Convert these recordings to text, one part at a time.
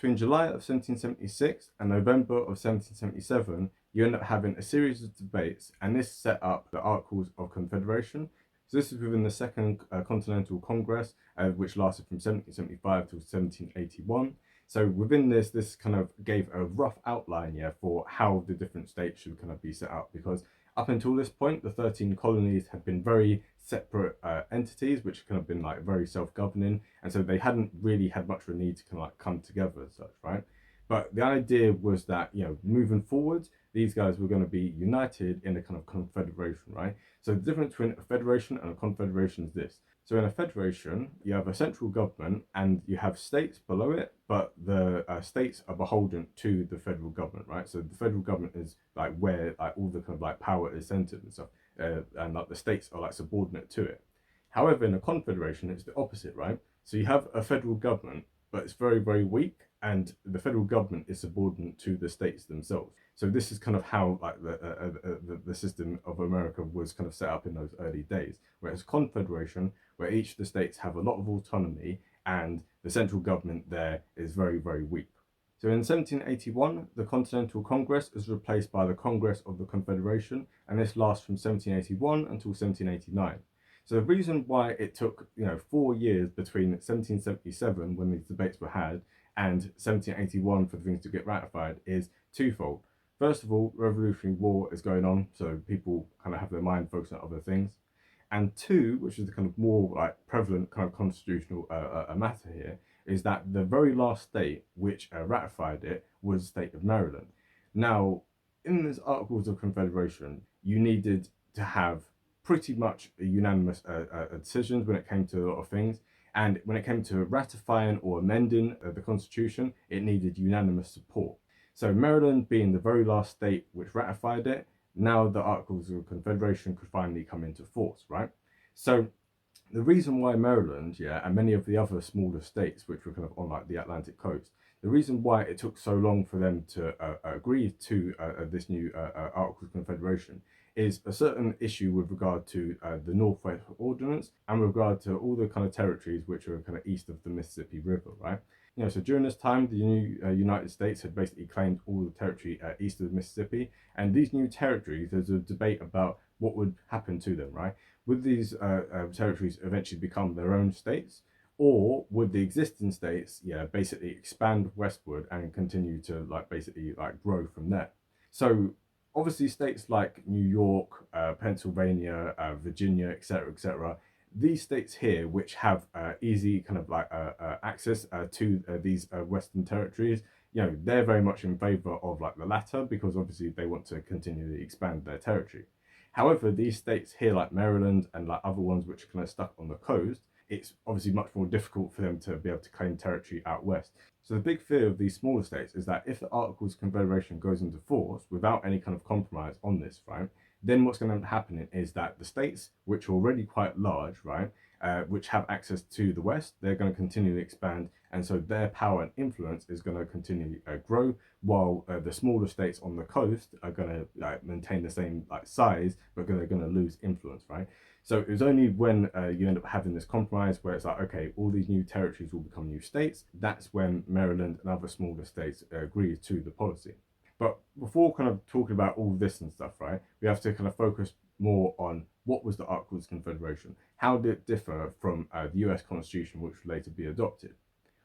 between July of 1776 and November of 1777, you end up having a series of debates, and this set up the Articles of Confederation. So this is within the Second Continental Congress, which lasted from 1775 to 1781. So within this kind of gave a rough outline, yeah, for how the different states should kind of be set up, because up until this point, the 13 colonies had been very separate entities, which kind of been like very self-governing, and so they hadn't really had much of a need to kind of like come together as such, right? But the idea was that, you know, moving forward, these guys were going to be united in a kind of confederation, right? So the difference between a federation and a confederation is this. So in a federation, you have a central government and you have states below it, but the states are beholden to the federal government, right? So the federal government is like where like all the kind of like power is centered and stuff, and like the states are like subordinate to it. However, in a confederation, it's the opposite, right? So you have a federal government, but it's very, very weak, and the federal government is subordinate to the states themselves. So this is kind of how like the system of America was kind of set up in those early days, whereas confederation, where each of the states have a lot of autonomy and the central government there is very, very weak. So in 1781, the Continental Congress is replaced by the Congress of the Confederation, and this lasts from 1781 until 1789. So the reason why it took, 4 years between 1777, when these debates were had, and 1781 for the things to get ratified is twofold. First of all, Revolutionary War is going on, so people kind of have their mind focused on other things. And two, which is the kind of more like prevalent kind of constitutional matter here, is that the very last state which ratified it was the state of Maryland. Now, in this Articles of Confederation, you needed to have pretty much a unanimous decisions when it came to a lot of things. And when it came to ratifying or amending the Constitution, it needed unanimous support. So Maryland being the very last state which ratified it, now the Articles of Confederation could finally come into force, right? So the reason why Maryland, and many of the other smaller states which were kind of on like the Atlantic coast, the reason why it took so long for them to agree to this new Articles of Confederation is a certain issue with regard to the Northwest Ordinance and with regard to all the kind of territories which are kind of east of the Mississippi River, right? So during this time, the new United States had basically claimed all the territory east of the Mississippi, and these new territories, there's a debate about what would happen to them, right? Would these territories eventually become their own states, or would the existing states, basically expand westward and continue to basically grow from there? So obviously states like New York, Pennsylvania, Virginia, etc., these states here, which have easy kind of access to these Western territories, they're very much in favor of the latter, because obviously they want to continually expand their territory. However, these states here, like Maryland and other ones which are kind of stuck on the coast, it's obviously much more difficult for them to be able to claim territory out west. So the big fear of these smaller states is that if the Articles of Confederation goes into force without any kind of compromise on this, right, then what's going to end up happening is that the states, which are already quite large, right, which have access to the West, they're going to continue to expand, and so their power and influence is going to continue to grow, while the smaller states on the coast are going to maintain the same size, but they're going to lose influence, right? So it was only when you end up having this compromise where it's okay, all these new territories will become new states, that's when Maryland and other smaller states agree to the policy. But before kind of talking about all this and stuff, right, we have to kind of focus more on what was the Articles of Confederation? How did it differ from the US Constitution, which would later be adopted?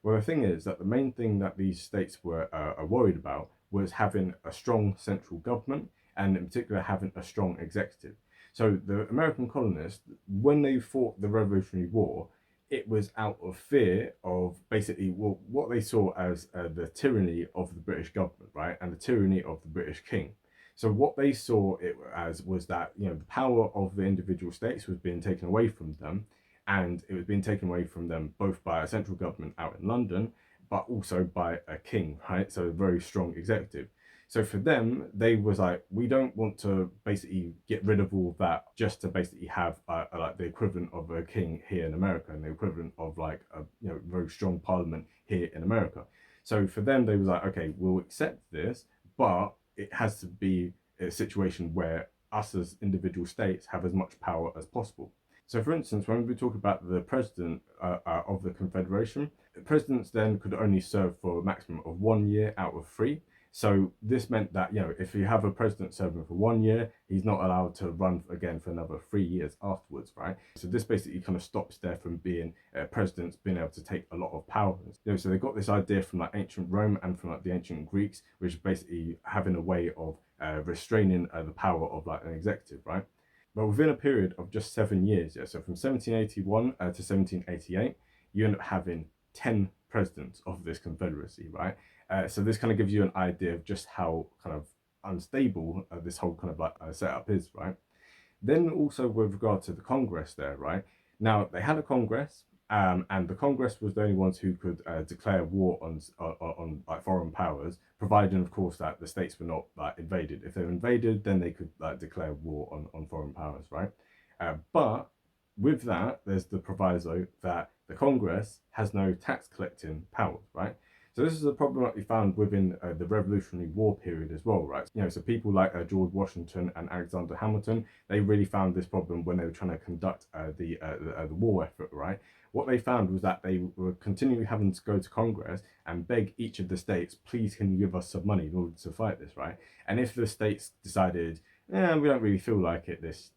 Well, the thing is that the main thing that these states were worried about was having a strong central government, and in particular having a strong executive. So the American colonists, when they fought the Revolutionary War, it was out of fear of basically what they saw as the tyranny of the British government, right, and the tyranny of the British king. So what they saw it as was that the power of the individual states was being taken away from them, and it was being taken away from them both by a central government out in London, but also by a king, right? So a very strong executive. So for them, they was we don't want to basically get rid of all of that just to basically have the equivalent of a king here in America, and the equivalent of a very strong parliament here in America. So for them, they was okay, we'll accept this, but it has to be a situation where us as individual states have as much power as possible. So for instance, when we talk about the president of the Confederation, presidents then could only serve for a maximum of 1 year out of 3. So this meant that, if you have a president serving for 1 year, he's not allowed to run again for another 3 years afterwards, right? So this basically kind of stops there from being presidents being able to take a lot of power. So they got this idea from like ancient Rome and from like the ancient Greeks, which is basically having a way of restraining the power of like an executive, right? But within a period of just 7 years, so from 1781 to 1788, you end up having 10 presidents of this confederacy, right? So this kind of gives you an idea of just how kind of unstable this whole kind of like setup is, right? Then also with regard to the Congress there, right? Now they had a Congress, and the Congress was the only ones who could declare war on like foreign powers, providing of course that the states were not like invaded. If they were invaded, then they could like declare war on foreign powers, right? But with that, there's the proviso that the Congress has no tax collecting powers, right? So this is a problem that we found within the Revolutionary War period as well, right? So people like George Washington and Alexander Hamilton, they really found this problem when they were trying to conduct the war effort, right? What they found was that they were continually having to go to Congress and beg each of the states, please can you give us some money in order to fight this, right? And if the states decided, we don't really feel like it this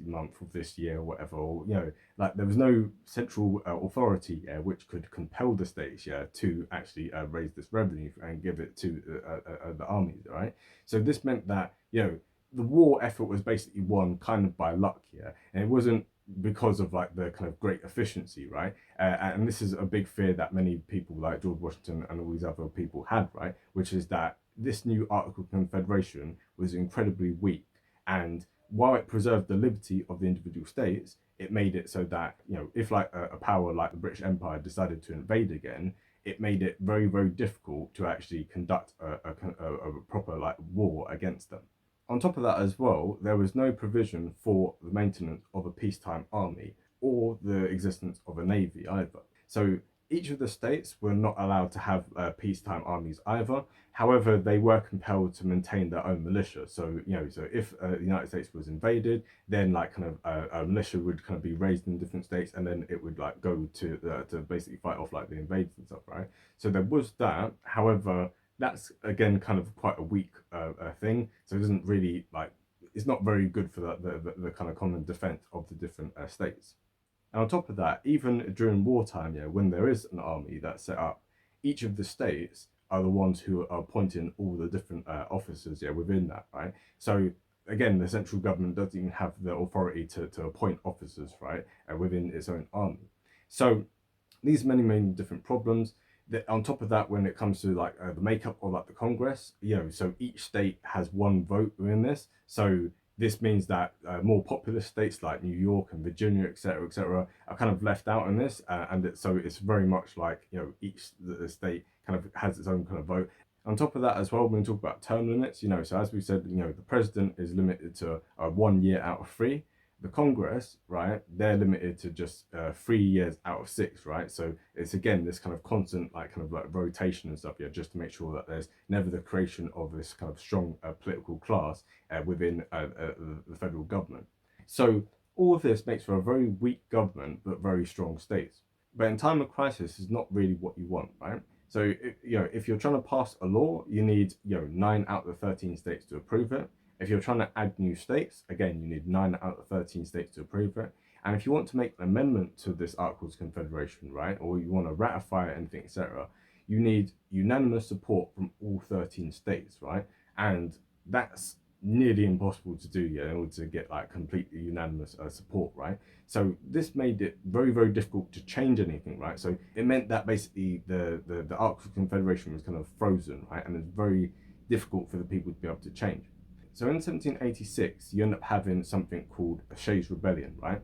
month or this year or whatever, or, like there was no central authority which could compel the states to actually raise this revenue and give it to the armies, right? So this meant that the war effort was basically won kind of by luck, and it wasn't because of like the kind of great efficiency, right? And this is a big fear that many people like George Washington and all these other people had, right? Which is that this new Article of Confederation was incredibly weak, and while it preserved the liberty of the individual states, it made it so that, if like a power like the British Empire decided to invade again, it made it very, very difficult to actually conduct a proper like war against them. On top of that as well, there was no provision for the maintenance of a peacetime army or the existence of a navy either. So each of the states were not allowed to have peacetime armies either. However, they were compelled to maintain their own militia. So, so if the United States was invaded, then like kind of a militia would kind of be raised in different states, and then it would like go to basically fight off like the invaders and stuff, right? So there was that. However, that's again kind of quite a weak thing. So it doesn't really like, it's not very good for the kind of common defense of the different states. And on top of that, even during wartime, when there is an army that's set up, each of the states are the ones who are appointing all the different officers within that, right? So again, the central government doesn't even have the authority to appoint officers, right, within its own army. So these many different problems. On top of that, when it comes to like the makeup of like the Congress, so each state has one vote within this. So this means that more populous states like New York and Virginia, etc., are kind of left out in this, so it's very much like each the state kind of has its own kind of vote. On top of that as well, when we talk about term limits, so as we said, the president is limited to 1 year out of 3. The Congress, right, they're limited to just 3 years out of 6, right? So it's again this kind of constant like rotation and stuff, just to make sure that there's never the creation of this kind of strong political class within the federal government. So all of this makes for a very weak government but very strong states. But in time of crisis is not really what you want, right? So if you're trying to pass a law, you need 9 out of the 13 states to approve it. If you're trying to add new states, again, you need 9 out of 13 states to approve it. And if you want to make an amendment to this Articles of Confederation, right, or you want to ratify it, anything, etc., you need unanimous support from all 13 states, right? And that's nearly impossible to do in order to get like completely unanimous support, right? So this made it very, very difficult to change anything, right? So it meant that basically the Articles of Confederation was kind of frozen, right? And it's very difficult for the people to be able to change. So in 1786, you end up having something called a Shays Rebellion, right?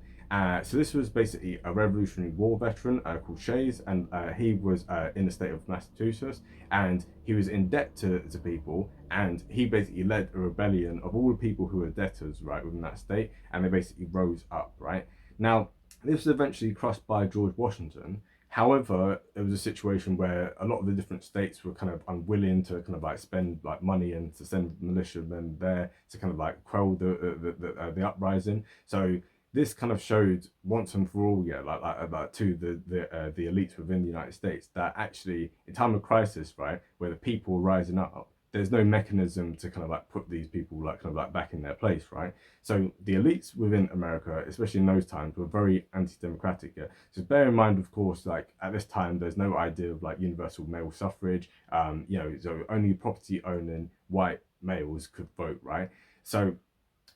So this was basically a Revolutionary War veteran called Shays, and he was in the state of Massachusetts, and he was in debt to people, and he basically led a rebellion of all the people who were debtors, right, within that state, and they basically rose up, right? Now, this was eventually crushed by George Washington. However, there was a situation where a lot of the different states were kind of unwilling to kind of like spend like money and to send militiamen there to kind of like quell the uprising. So this kind of showed once and for all, to the elites within the United States, that actually in time of crisis, right, where the people are rising up, there's no mechanism to kind of like put these people like kind of like back in their place, right? So the elites within America, especially in those times, were very anti-democratic. Yeah? So bear in mind, of course, like at this time, there's no idea of like universal male suffrage. So only property owning white males could vote, right? So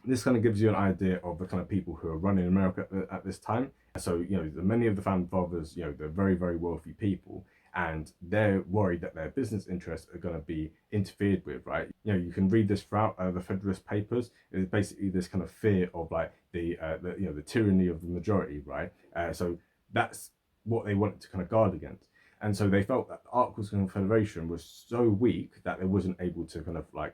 this kind of gives you an idea of the kind of people who are running America at this time. So, many of the founding fathers, they're very, very wealthy people, and they're worried that their business interests are going to be interfered with, right? You can read this throughout the Federalist Papers. It's basically this kind of fear of like the tyranny of the majority, right? So that's what they wanted to kind of guard against. And so they felt that the Articles of Confederation was so weak that they wasn't able to kind of like,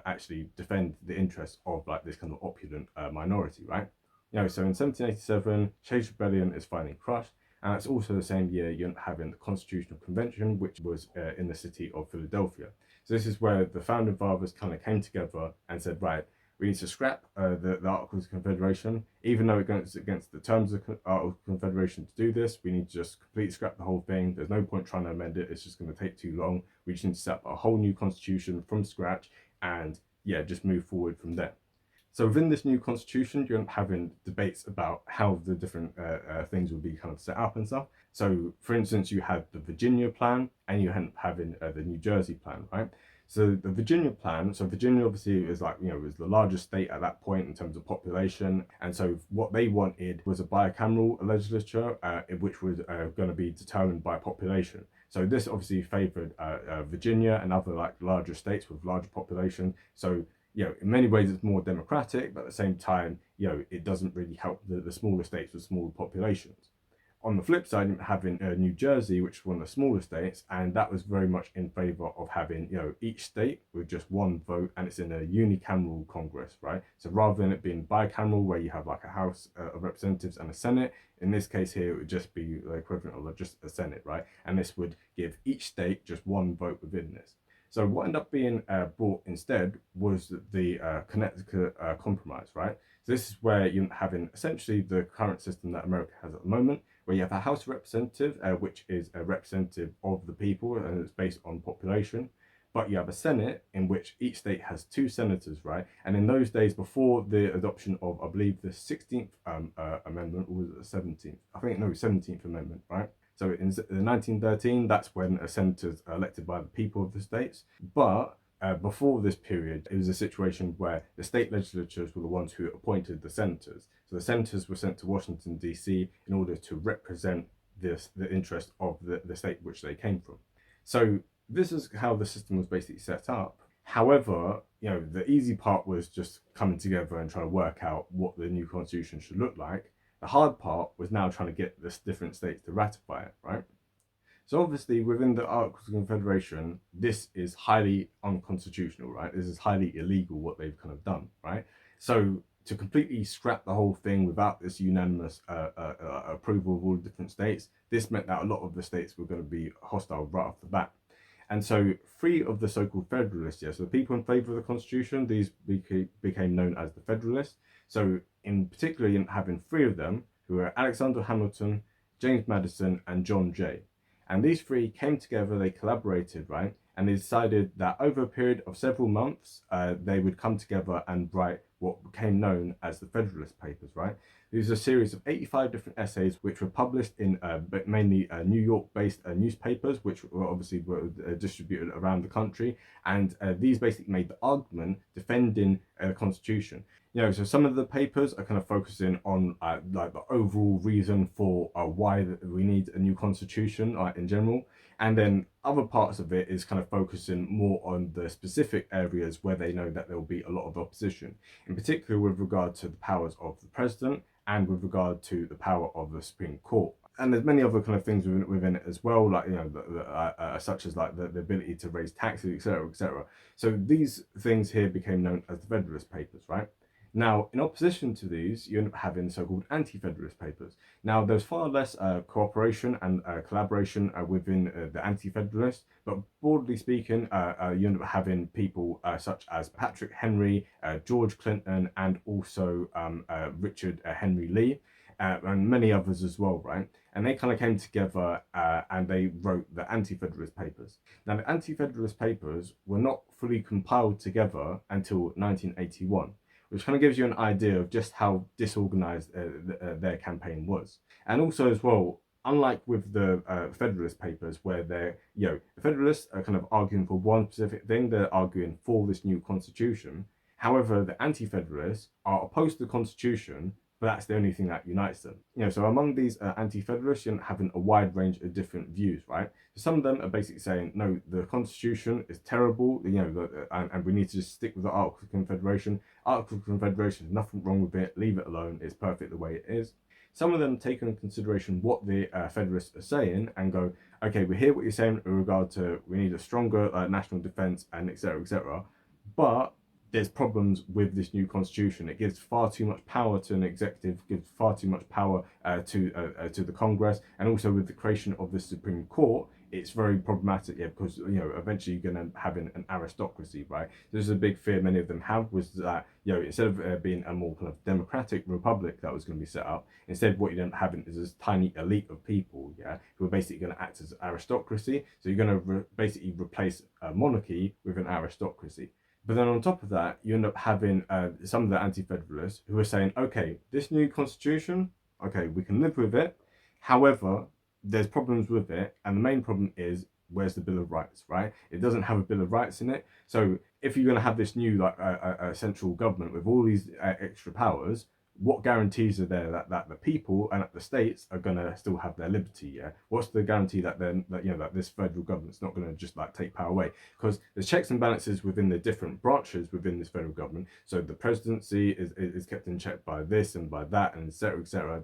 actually defend the interests of like this kind of opulent minority, right? So in 1787, Shays' Rebellion is finally crushed. And it's also the same year you're having the Constitutional Convention, which was in the city of Philadelphia. So this is where the founding fathers kind of came together and said, right, we need to scrap the Articles of Confederation. Even though it goes against the terms of Articles of Confederation to do this, we need to just completely scrap the whole thing. There's no point trying to amend it. It's just going to take too long. We just need to set up a whole new constitution from scratch and, just move forward from there. So within this new constitution, you're having debates about how the different things will be kind of set up and stuff. So, for instance, you had the Virginia plan and you end up having the New Jersey plan, right? So the Virginia plan, so Virginia obviously is like, was the largest state at that point in terms of population. And so what they wanted was a bicameral legislature, which was going to be determined by population. So this obviously favored Virginia and other like larger states with larger population. So, in many ways it's more democratic, but at the same time, it doesn't really help the smaller states with smaller populations. On the flip side, having New Jersey, which is one of the smaller states, and that was very much in favor of having, each state with just one vote, and it's in a unicameral Congress, right? So rather than it being bicameral, where you have like a House of Representatives and a Senate, in this case here, it would just be the equivalent of just a Senate, right? And this would give each state just one vote within this. So what ended up being brought instead was the Connecticut Compromise, right? So this is where you're having essentially the current system that America has at the moment, where you have a House of Representatives, which is a representative of the people, and it's based on population. But you have a Senate in which each state has 2 senators, right? And in those days, before the adoption of, I believe, the 16th Amendment, or was it the 17th? I think, no, 17th Amendment, right? So in 1913, that's when senators are elected by the people of the states. But before this period, it was a situation where the state legislatures were the ones who appointed the senators. So the senators were sent to Washington, D.C. in order to represent the interest of the state which they came from. So this is how the system was basically set up. However, the easy part was just coming together and trying to work out what the new constitution should look like. The hard part was now trying to get the different states to ratify it, right? So obviously within the Articles of Confederation, this is highly unconstitutional, right? This is highly illegal what they've kind of done, right? So to completely scrap the whole thing without this unanimous approval of all the different states, this meant that a lot of the states were going to be hostile right off the bat. And so 3 of the so-called Federalists, so the people in favour of the Constitution, these became known as the Federalists. So in particular, you're having 3 of them, who were Alexander Hamilton, James Madison, and John Jay. And these 3 came together, they collaborated, right? And they decided that over a period of several months, they would come together and write what became known as the Federalist Papers, right? These are a series of 85 different essays which were published in mainly New York-based newspapers, which were obviously distributed around the country. And these basically made the argument defending the Constitution. So some of the papers are kind of focusing on like the overall reason for why we need a new constitution in general. And then other parts of it is kind of focusing more on the specific areas where they know that there will be a lot of opposition, in particular with regard to the powers of the president and with regard to the power of the Supreme Court. And there's many other kind of things within it as well, like, such as like the ability to raise taxes, etc., etc. So these things here became known as the Federalist Papers, right? Now, in opposition to these, you end up having so-called anti-Federalist papers. Now, there's far less cooperation and collaboration within the anti-Federalists, but broadly speaking, you end up having people such as Patrick Henry, George Clinton, and also Richard Henry Lee, and many others as well, right? And they kind of came together and they wrote the Anti-Federalist Papers. Now, the Anti-Federalist Papers were not fully compiled together until 1981, which kind of gives you an idea of just how disorganized their campaign was. And also as well, unlike with the Federalist Papers, where they're, the Federalists are kind of arguing for one specific thing, they're arguing for this new constitution. However, the Anti-Federalists are opposed to the constitution, but that's the only thing that unites them. So among these anti-federalists, you're having a wide range of different views, right? So some of them are basically saying, no, the constitution is terrible, and we need to just stick with the Articles of Confederation. Articles of Confederation, there's nothing wrong with it, leave it alone, it's perfect the way it is. Some of them take into consideration what the Federalists are saying and go, okay, we hear what you're saying in regard to we need a stronger national defence and etc., but there's problems with this new constitution. It gives far too much power to an executive, gives far too much power to the Congress, and also with the creation of the Supreme Court, it's very problematic, because eventually you're going to have an aristocracy, right? This is a big fear many of them have, was that instead of being a more kind of democratic republic that was going to be set up, instead what you end up having is this tiny elite of people, who are basically going to act as aristocracy. So you're going to basically replace a monarchy with an aristocracy. But then on top of that, you end up having some of the anti-federalists who are saying, okay, this new constitution, okay, we can live with it. However, there's problems with it. And the main problem is, where's the Bill of Rights, right? It doesn't have a Bill of Rights in it. So if you're going to have this new central government with all these extra powers, what guarantees are there that the people and that the states are going to still have their liberty? What's the guarantee that then that this federal government's not going to just take power away? Because there's checks and balances within the different branches within this federal government. So the presidency is kept in check by this and by that, and etc.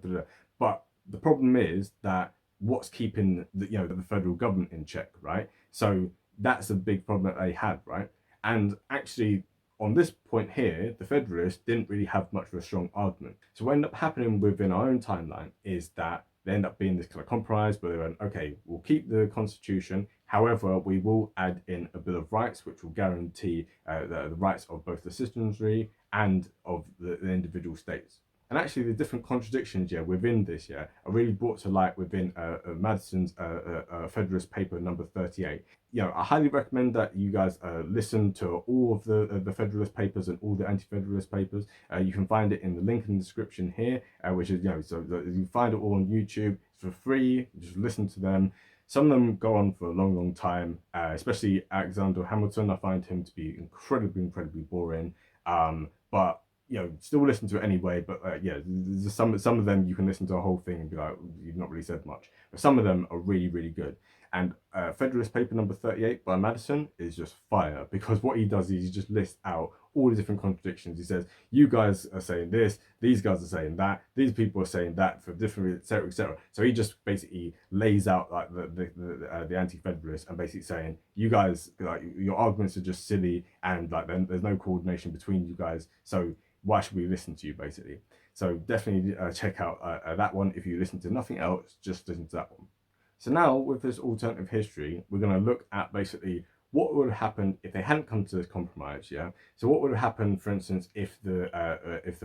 But the problem is that what's keeping the federal government in check, right? So that's a big problem that they had, right? And actually, on this point here, the Federalists didn't really have much of a strong argument. So what ended up happening within our own timeline is that they end up being this kind of compromise where they went, okay, we'll keep the Constitution. However, we will add in a Bill of Rights, which will guarantee the rights of both the citizenry and of the individual states. And actually, the different contradictions within this are really brought to light within Madison's Federalist Paper number 38. I highly recommend that you guys listen to all of the Federalist Papers and all the Anti-Federalist Papers. You can find it in the link in the description here, which is, so you find it all on YouTube. It's for free. Just listen to them. Some of them go on for a long, long time, especially Alexander Hamilton. I find him to be incredibly boring. But still listen to it anyway. But there's some of them you can listen to a whole thing and be like, you've not really said much. But some of them are really, really good. And Federalist Paper number 38 by Madison is just fire, because what he does is he just lists out all the different contradictions. He says, you guys are saying this, these guys are saying that, these people are saying that for different, etc., etc. So he just basically lays out the anti-federalists and basically saying, you guys, your arguments are just silly, and there's no coordination between you guys. So why should we listen to you, basically? So definitely check out that one. If you listen to nothing else, just listen to that one. So now, with this alternative history, we're going to look at basically what would have happened if they hadn't come to this compromise. So what would have happened, for instance, if the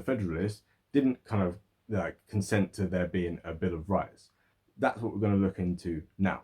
Federalists didn't kind of consent to there being a Bill of Rights? That's what we're going to look into now.